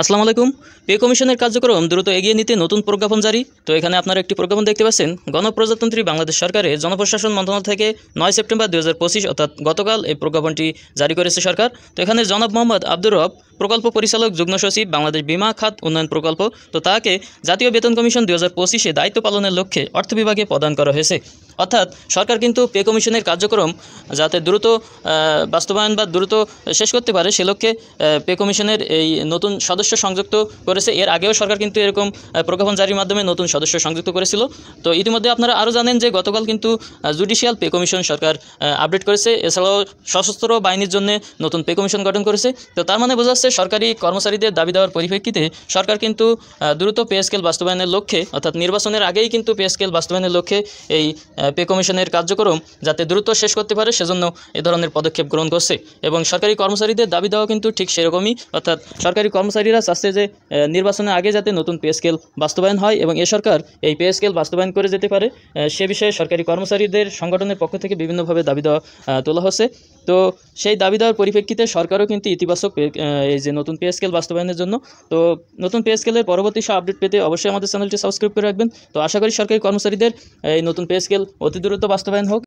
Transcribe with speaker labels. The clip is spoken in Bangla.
Speaker 1: আসসালামু আলাইকুম। পে কমিশনের কার্যক্রম দ্রুত এগিয়ে নিতে নতুন প্রজ্ঞাপন জারি। তো এখানে আপনারা একটি প্রজ্ঞাপন দেখতে পাচ্ছেন। গণপ্রজাতন্ত্রী বাংলাদেশ সরকারের জনপ্রশাসন মন্ত্রণালয় থেকে 9 সেপ্টেম্বর 2025 অর্থাৎ গতকাল এই প্রজ্ঞাপনটি জারি করেছে সরকার। তো এখানে জনাব মোহাম্মদ আব্দুর রব, প্রকল্প পরিচালক, যুগ্ম সচিব, বাংলাদেশ বীমা খাত উন্নয়ন প্রকল্প, তো তাকে জাতীয় বেতন কমিশন 2025-এ দায়িত্ব পালনের লক্ষ্যে অর্থ বিভাগে প্রদান করা হয়েছে। অর্থাৎ সরকার কিন্তু পে কমিশনের কার্যক্রম যাতে দ্রুত বাস্তবায়ন বা দ্রুত শেষ করতে পারে সে লক্ষ্যে পে কমিশনের এই নতুন সদস্য সংযুক্ত করেছে। এর আগেও সরকার কিন্তু এরকম প্রজ্ঞাপন জারির মাধ্যমে নতুন সদস্য সংযুক্ত করেছিল। তো ইতিমধ্যে আপনারা আরও জানেন যে গতকাল কিন্তু জুডিশিয়াল পে কমিশন সরকার আপডেট করেছে। এছাড়াও সশস্ত্র বাহিনীর জন্য নতুন পে কমিশন গঠন করেছে। তো তার মানে বোঝা যাচ্ছে সরকারি কর্মচারীদের দাবি দেওয়ার পরিপ্রেক্ষিতে সরকার কিন্তু দ্রুত পে স্কেল বাস্তবায়নের লক্ষ্যে অর্থাৎ নির্বাচনের আগেই কিন্তু পে স্কেল বাস্তবায়নের লক্ষ্যে এই পে কমিশনের কার্যক্রম যাতে দ্রুত শেষ করতে পারে সেজন্য এ ধরনের পদক্ষেপ গ্রহণ করছে। এবং সরকারি কর্মচারীদের দাবি দেওয়া কিন্তু ঠিক সেরকমই, অর্থাৎ সরকারি কর্মচারীরা চাচ্ছে যে নির্বাচনের আগে যাতে নতুন পে স্কেল বাস্তবায়ন হয় এবং এ সরকার এই পে স্কেল বাস্তবায়ন করে যেতে পারে সে বিষয়ে সরকারি কর্মচারীদের সংগঠনের পক্ষ থেকে বিভিন্নভাবে দাবি দেওয়া তোলা হচ্ছে। তো সেই দাবি দেওয়ার পরিপ্রেক্ষিতে সরকারও কিন্তু ইতিবাচক এই যে নতুন পে স্কেল বাস্তবায়নের জন্য। তো নতুন পে স্কেলের পরবর্তী সব আপডেট পেতে অবশ্যই আমাদের চ্যানেলটি সাবস্ক্রাইব করে রাখবেন। তো আশা করি সরকারি কর্মচারীদের এই নতুন পে স্কেল অতি দ্রুত বাস্তবায়ন হোক।